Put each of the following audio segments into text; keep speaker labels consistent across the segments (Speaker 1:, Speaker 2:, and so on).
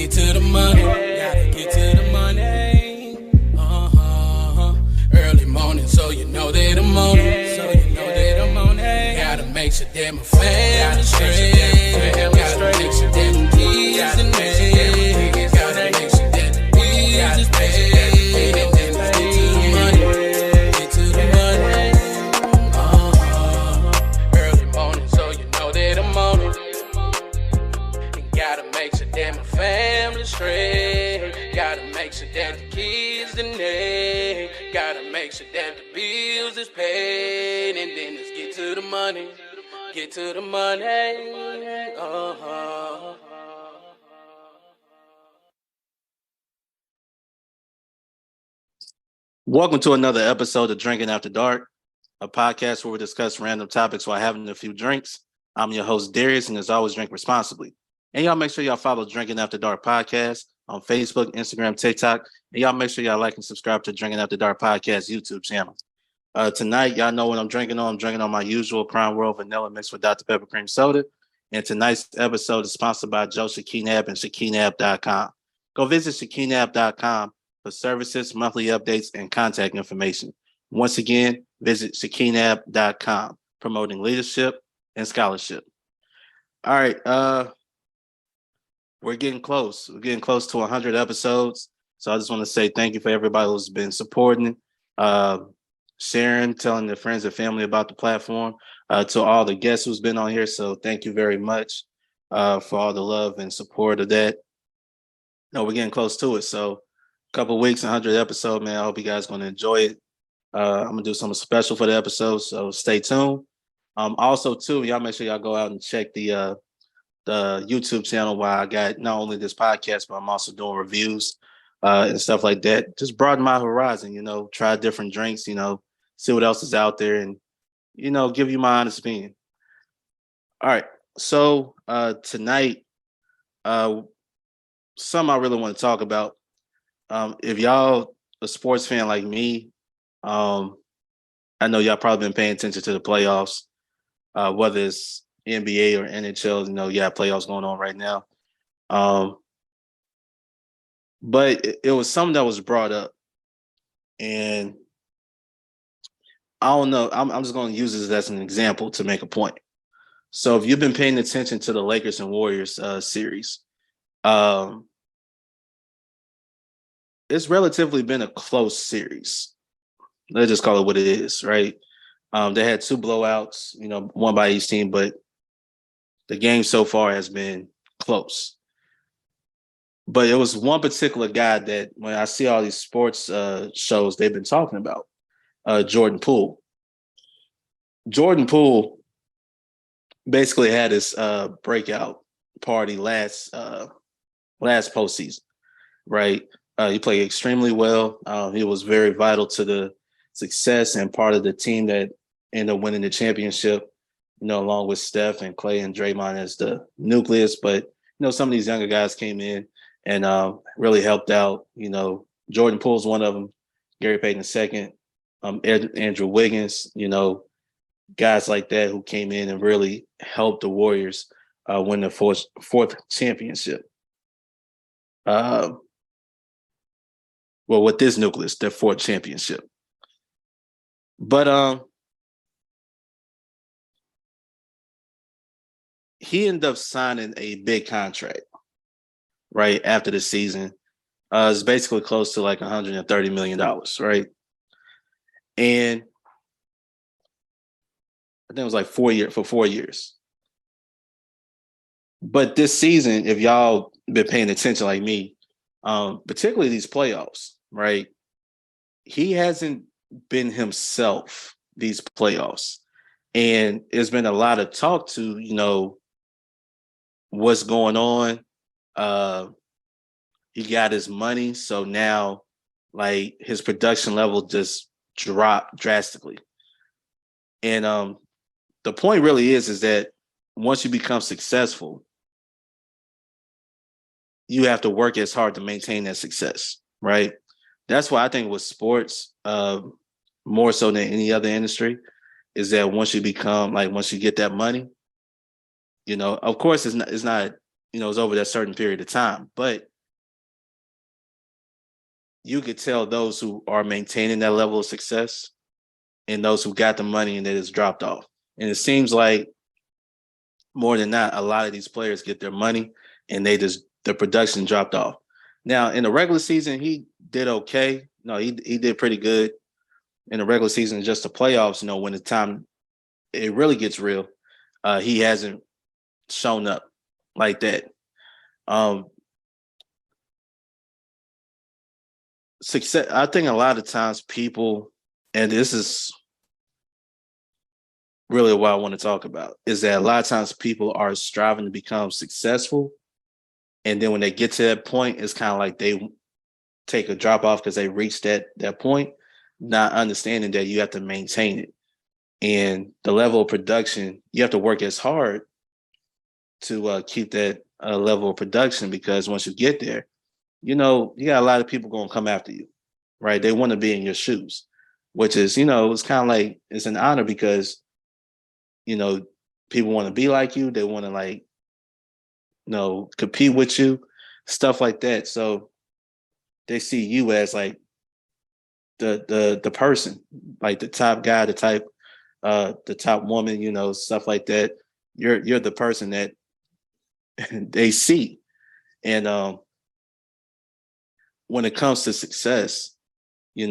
Speaker 1: get to the money. Gotta get to the money. Early morning, so you know that I'm on it. So you know that I'm on it. Gotta make sure that my family straight. Gotta make sure that the kids and me. Gotta make sure that the bills is paid. And then let's get to the money. Get to the money. Early morning, so you know that I'm on it. And gotta make sure that my family straight. Gotta make sure that the kids and they. Gotta make sure that the bills is paid. And then let's get to the money. Get to the money.
Speaker 2: Welcome to another episode of Drinking After Dark, a podcast where we discuss random topics while having a few drinks. I'm your host, Darius, and as always, drink responsibly. And y'all make sure y'all follow Drinking After Dark podcast on Facebook, Instagram, TikTok, and y'all make sure y'all like and subscribe to Drinking After Dark podcast YouTube channel. Tonight, y'all know what I'm drinking on. I'm drinking on my usual Crown Royal Vanilla mixed with Dr. Pepper Cream Soda. And tonight's episode is sponsored by Joe Shekinab and Shekinab.com. Go visit Shekinab.com for services, monthly updates, and contact information. Once again, visit Shekinab.com, promoting leadership and scholarship. All right, we're getting close. We're getting close to 100 episodes. So I just want to say thank you for everybody who's been supporting, sharing, telling their friends and family about the platform, to all the guests who's been on here. So thank you very much for all the love and support of that. No, we're getting close to it. So couple weeks, 100 episode, man. I hope you guys going to enjoy it. I'm going to do something special for the episode, so stay tuned. Also, too, y'all make sure y'all go out and check the YouTube channel where I got not only this podcast, but I'm also doing reviews and stuff like that. Just broaden my horizon, try different drinks, see what else is out there and, give you my honest opinion. All right. So tonight, something I really want to talk about. If y'all a sports fan like me, I know y'all probably been paying attention to the playoffs, whether it's NBA or NHL, playoffs going on right now. But it was something that was brought up, and I don't know. I'm just going to use this as an example to make a point. So if you've been paying attention to the Lakers and Warriors series, it's relatively been a close series. Let's just call it what it is, right? They had two blowouts, one by each team, but the game so far has been close. But it was one particular guy that when I see all these sports shows, they've been talking about, Jordan Poole. Jordan Poole basically had his breakout party last postseason, right? He played extremely well. He was very vital to the success and part of the team that ended up winning the championship, along with Steph and Clay and Draymond as the nucleus. But, some of these younger guys came in and really helped out. Jordan Poole's one of them, Gary Payton II, Andrew Wiggins, guys like that who came in and really helped the Warriors win the fourth championship. Well, with this nucleus, their fourth championship. But he ended up signing a big contract right after the season. It's basically close to like $130 million, right? And I think it was like 4 years for 4 years. But this season, if y'all been paying attention like me, particularly these playoffs, right? He hasn't been himself these playoffs. And there's been a lot of talk to, what's going on. He got his money. So now, like, his production level just dropped drastically. And the point really is that once you become successful, you have to work as hard to maintain that success, right? That's why I think with sports, more so than any other industry, is that once you get that money, of course it's not, it's over that certain period of time, but you could tell those who are maintaining that level of success and those who got the money and that it's dropped off. And it seems like more than not, a lot of these players get their money and the production dropped off. Now in the regular season, he did okay. No, he did pretty good in the regular season. Just the playoffs, when the time it really gets real, he hasn't shown up like that. Um, Success. I think a lot of times people, and this is really what I want to talk about, is that a lot of times people are striving to become successful. And then when they get to that point, it's kind of like they take a drop off because they reached that point, not understanding that you have to maintain it. And the level of production, you have to work as hard to keep that level of production, because once you get there, you got a lot of people going to come after you, right? They want to be in your shoes, which is, it's kind of like, it's an honor because, people want to be like you. They want to compete with you, stuff like that. So they see you as like the person, like the top guy, the top woman, stuff like that. You're the person that they see. And when it comes to success, you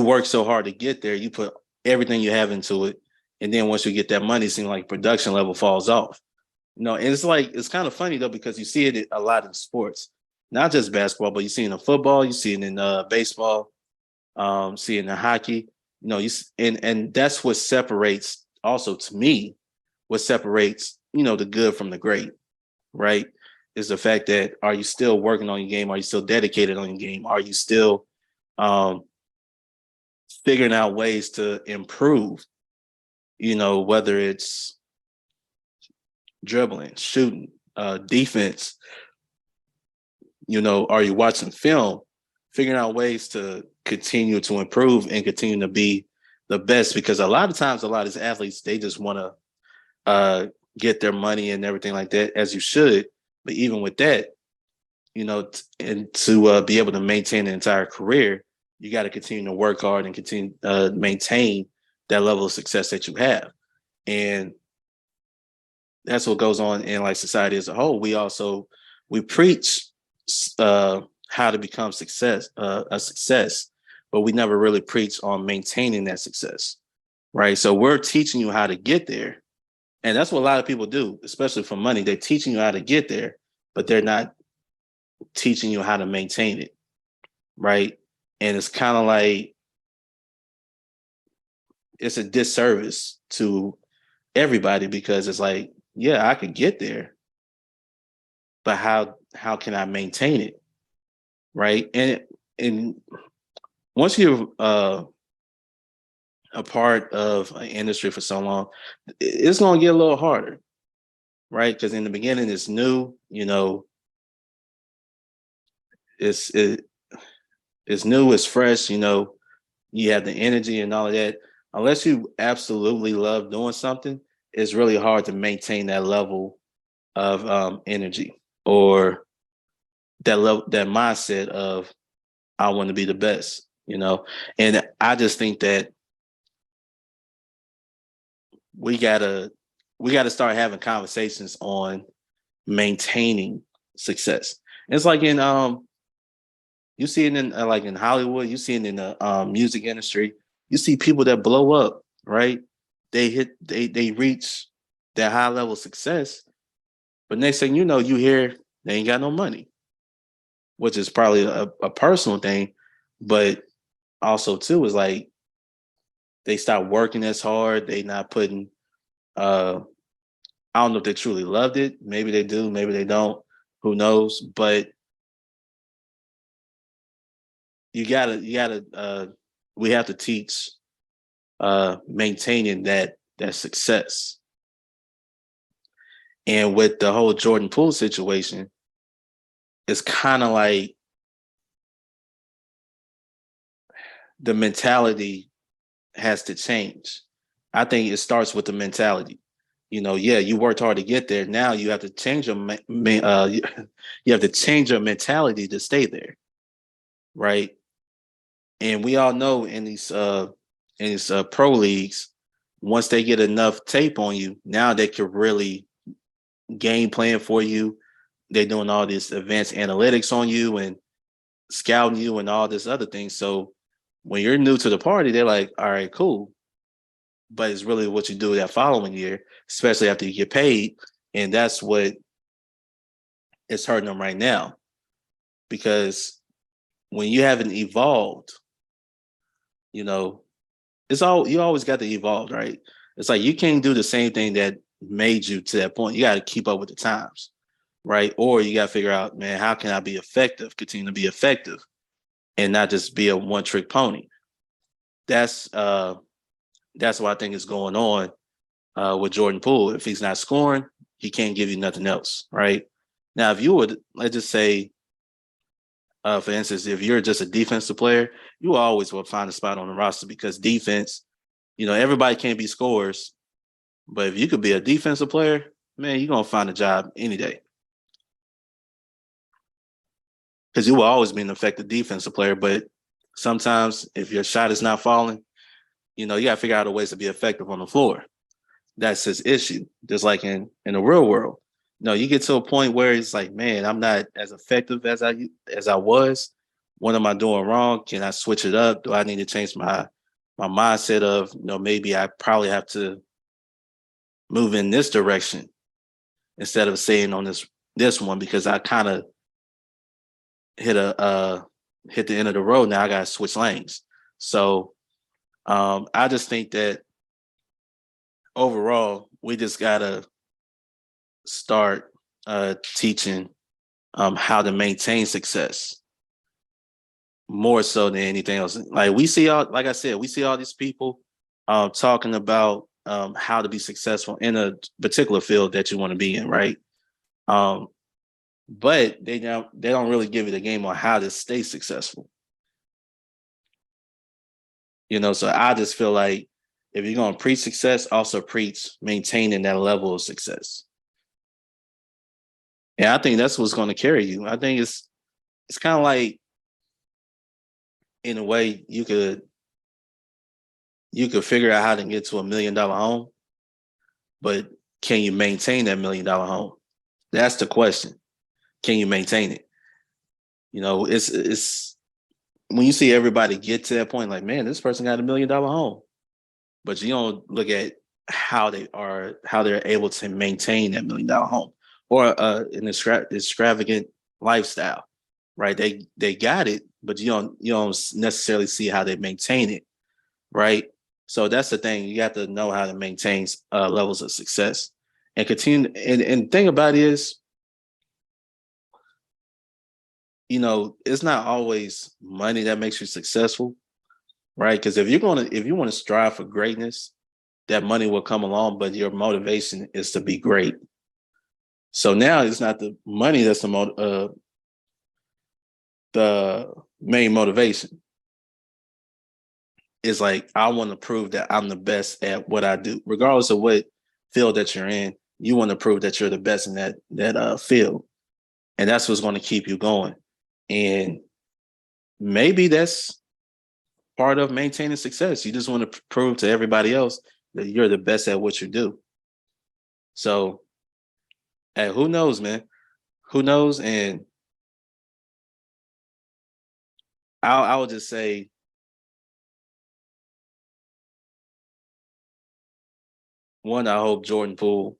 Speaker 2: work so hard to get there, you put everything you have into it. And then once you get that money, it seems like production level falls off. And it's kind of funny though, because you see it a lot in sports, not just basketball, but you see it in football, you see it in baseball, see it in hockey, and that's what separates, also to me, what separates, the good from the great, right? Is the fact that, are you still working on your game? Are you still dedicated on your game? Are you still figuring out ways to improve, whether it's dribbling, shooting, defense, are you watching film, figuring out ways to continue to improve and continue to be the best? Because a lot of times, a lot of these athletes, they just want to get their money and everything like that, as you should. But even with that, and to be able to maintain an entire career, you got to continue to work hard and continue to maintain that level of success that you have. And that's what goes on in like society as a whole. We preach how to become a success, but we never really preach on maintaining that success, right? So we're teaching you how to get there. And that's what a lot of people do, especially for money. They're teaching you how to get there, but they're not teaching you how to maintain it, right? And it's kind of like, it's a disservice to everybody, because it's like, yeah, I could get there, but how can I maintain it, right? And once you're a part of an industry for so long, it's going to get a little harder, right? Because in the beginning, it's new, it's new, it's fresh, you have the energy and all of that. Unless you absolutely love doing something, it's really hard to maintain that level of energy, or that mindset of, I want to be the best, And I just think that we gotta start having conversations on maintaining success. It's like in you see it in like in Hollywood, you see it in the music industry. You see people that blow up, right? They reach that high level of success, but next thing you know, you hear they ain't got no money, which is probably a personal thing, but also too is like they stop working as hard. They not putting. I don't know if they truly loved it. Maybe they do. Maybe they don't. Who knows? But you gotta. We have to teach maintaining that success. And with the whole Jordan Poole situation, it's kind of like the mentality has to change. I think it starts with the mentality. Yeah, you worked hard to get there. Now you have to change your you have to change your mentality to stay there, right? And we all know in these pro leagues, once they get enough tape on you, now they can really game plan for you. They're doing all this advanced analytics on you and scouting you and all this other thing. So when you're new to the party, they're like, all right, cool. But it's really what you do that following year, especially after you get paid. And that's what is hurting them right now. Because when you haven't evolved, you know, it's all you always got to evolve, right? It's like you can't do the same thing that made you to that point. You got to keep up with the times, right? Or you got to figure out, man, how can I be effective, continue to be effective, and not just be a one trick pony. That's uh that's what I think is going on with Jordan Poole. If he's not scoring, he can't give you nothing else, right? Now, if you would, let's just say, for instance, if you're just a defensive player, you always will find a spot on the roster because defense, everybody can't be scorers. But if you could be a defensive player, man, you're going to find a job any day. Because you will always be an effective defensive player. But sometimes if your shot is not falling, you got to figure out a ways to be effective on the floor. That's his issue. Just like in the real world. You get to a point where it's like, man, I'm not as effective as I was. What am I doing wrong? Can I switch it up? Do I need to change my mindset of, maybe I probably have to move in this direction instead of staying on this one because I kind of hit the end of the road. Now I got to switch lanes. So I just think that overall, we just gotta start teaching how to maintain success more so than anything else. Like like I said, we see all these people talking about how to be successful in a particular field that you want to be in, right? But they don't really give you the game on how to stay successful. So I just feel like if you're going to preach success, also preach maintaining that level of success. And I think that's what's going to carry you. I think it's kind of like, in a way, you could figure out how to get to $1 million home, but can you maintain that $1 million home? That's the question. Can you maintain it? It's when you see everybody get to that point, like, man, this person got $1 million home, but you don't look at how they're able to maintain that $1 million home or an extravagant lifestyle, right? They got it, but you don't necessarily see how they maintain it, right? So that's the thing. You have to know how to maintain levels of success and continue. And the thing about it is, it's not always money that makes you successful, right? Because if you want to strive for greatness, that money will come along, but your motivation is to be great. So now it's not the money that's the main motivation. It's like, I want to prove that I'm the best at what I do, regardless of what field that you're in. You want to prove that you're the best in that field, and that's what's going to keep you going. And maybe that's part of maintaining success. You just want to prove to everybody else that you're the best at what you do. So, hey, who knows, man? Who knows? And I would just say, one, I hope Jordan Poole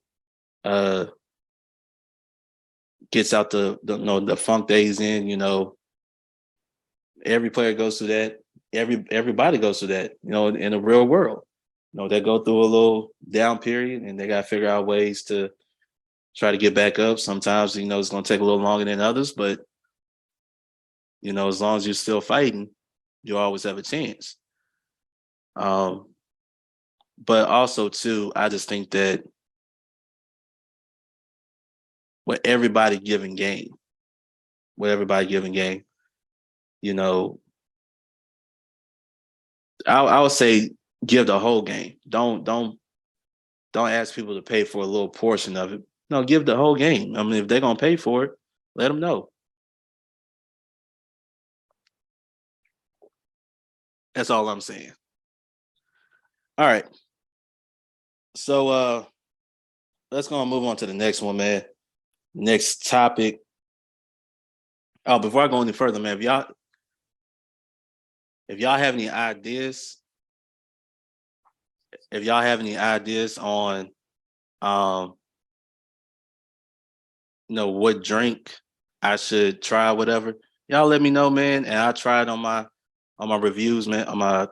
Speaker 2: gets out the funk that he's in. Every player goes through that. Everybody goes through that. In the real world, they go through a little down period, and they got to figure out ways to try to get back up. Sometimes it's going to take a little longer than others, but as long as you're still fighting, you always have a chance. But also too, I just think that with everybody giving game, I would say give the whole game. Don't Don't ask people to pay for a little portion of it. No, give the whole game. I mean, if they're gonna pay for it, let them know. That's all I'm saying. All right. So let's go and move on to the next one, man. Next topic. Oh, before I go any further, man, if y'all have any ideas, on um what drink I should try, whatever, y'all let me know, man. And I'll try it on my reviews, man, on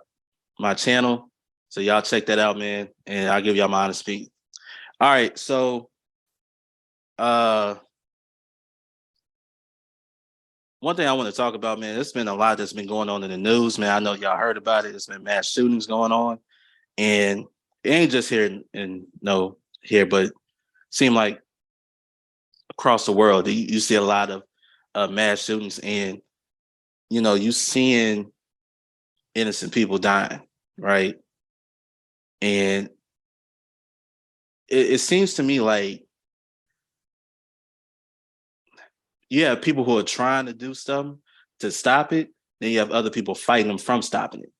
Speaker 2: my channel. So y'all check that out, man, and I'll give y'all my honest opinion. All right, so uh one thing I want to talk about, man, there's been a lot that's been going on in the news, man. I know y'all heard about it. There's been mass shootings going on, and it ain't just here here, but seem like across the world you see a lot of mass shootings, and you seeing innocent people dying, right? And it seems to me like you have people who are trying to do something to stop it, then you have other people fighting them from stopping it.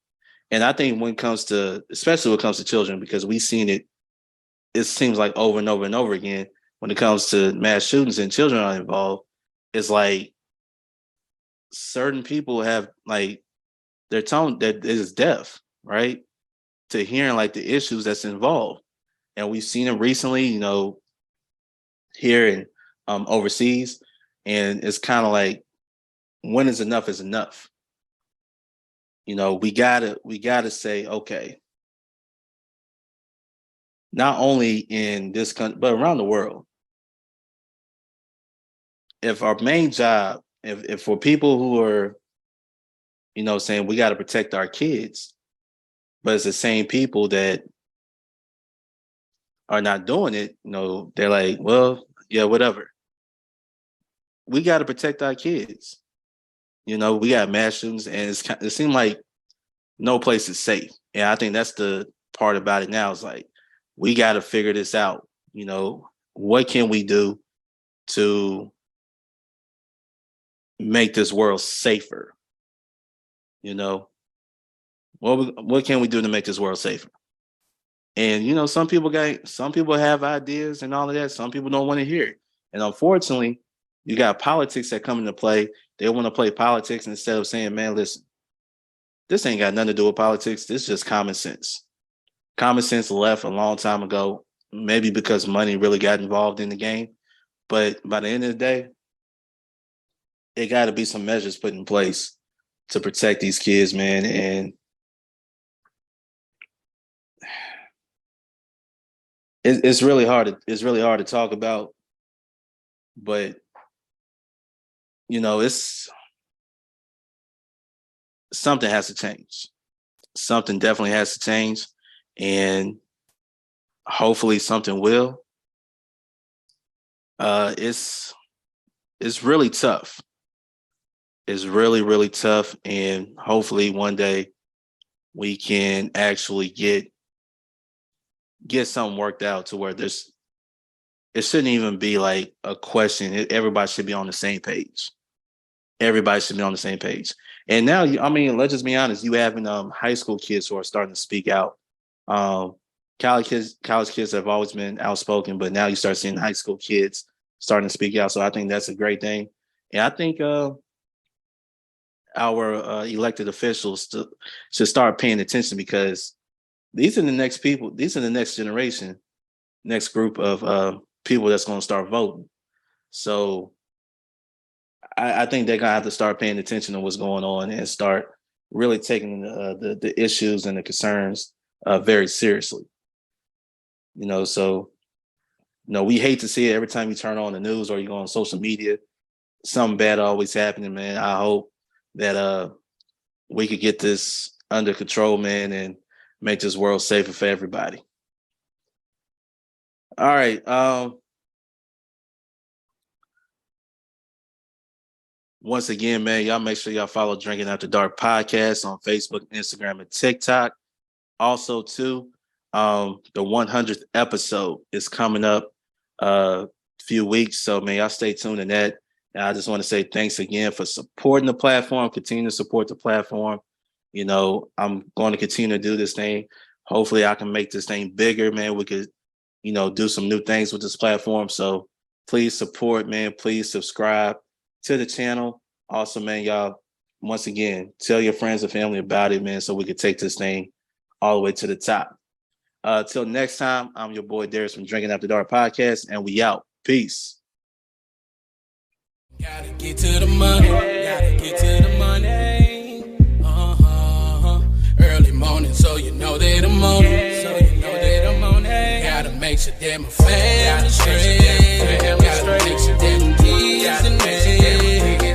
Speaker 2: And I think when it comes to, especially when it comes to children, because we've seen it, it seems like over and over and over again, when it comes to mass shootings and children are involved, it's like certain people have like their tone that is deaf, right? To hearing like the issues that's involved. And we've seen it recently, here and overseas. And it's kind of like, when is enough is enough. We gotta say, okay, not only in this country, but around the world, if our main job, if for people who are, saying we got to protect our kids, but it's the same people that are not doing it, they're like, well, yeah, whatever. We got to protect our kids. We got mass shootings, and it seems like no place is safe. And I think that's the part about it now. Is like we got to figure this out. What can we do to make this world safer? What can we do to make this world safer? And some people have ideas and all of that. Some people don't want to hear it. And unfortunately, you got politics that come into play. They want to play politics instead of saying, man, listen, this ain't got nothing to do with politics. This is just common sense. Common sense left a long time ago, maybe because money really got involved in the game. But by the end of the day, it got to be some measures put in place to protect these kids, man. And it's really hard. It's really hard to talk about, but it's something has to change. Something definitely has to change, and hopefully something will. It's really tough. It's really, really tough, and hopefully one day we can actually get something worked out to where it shouldn't even be like a question. Everybody should be on the same page. Everybody should be on the same page. And now, I mean, let's just be honest. You having high school kids who are starting to speak out. College kids have always been outspoken, but now you start seeing high school kids starting to speak out. So I think that's a great thing. And I think our elected officials should start paying attention, because these are the next people. These are the next generation, next group of people that's going to start voting. So I think they're gonna have to start paying attention to what's going on and start really taking the issues and the concerns very seriously. So we hate to see it every time you turn on the news or you go on social media. Something bad always happening, man. I hope that we could get this under control, man, and make this world safer for everybody. All right. Once again, man, y'all make sure y'all follow Drinking After Dark podcast on Facebook, Instagram, and TikTok. Also, too, The 100th episode is coming up few weeks. So man, y'all stay tuned to that. And I just want to say thanks again for supporting the platform. Continue to support the platform. You know, I'm going to continue to do this thing. Hopefully I can make this thing bigger, man. We could, you know, do some new things with this platform. So please support, man. Please subscribe to the channel. Also, man, y'all, once again, tell your friends and family about it, man, so we could take this thing all the way to the top. Till next time, I'm your boy Darius from Drinking After Dark Podcast, and we out. Peace.
Speaker 1: Gotta get to the money. Gotta get to the money. Early morning, so you know that I'm on it. So you know that I'm on it. Gotta make sure that my family straight. Gotta make sure that the kids and me.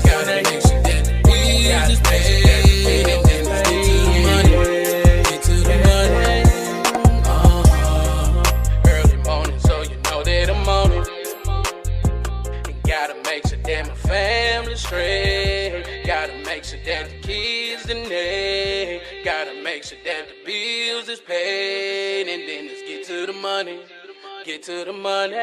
Speaker 1: Gotta make sure that the bills is paid. And then let's get to the money. Get to the money. Early morning, so you know that I'm on it. And gotta make sure that my family straight. Gotta make sure that the kids and they. Gotta make sure that the bills is paid. And then let's get to the money. Get to the money.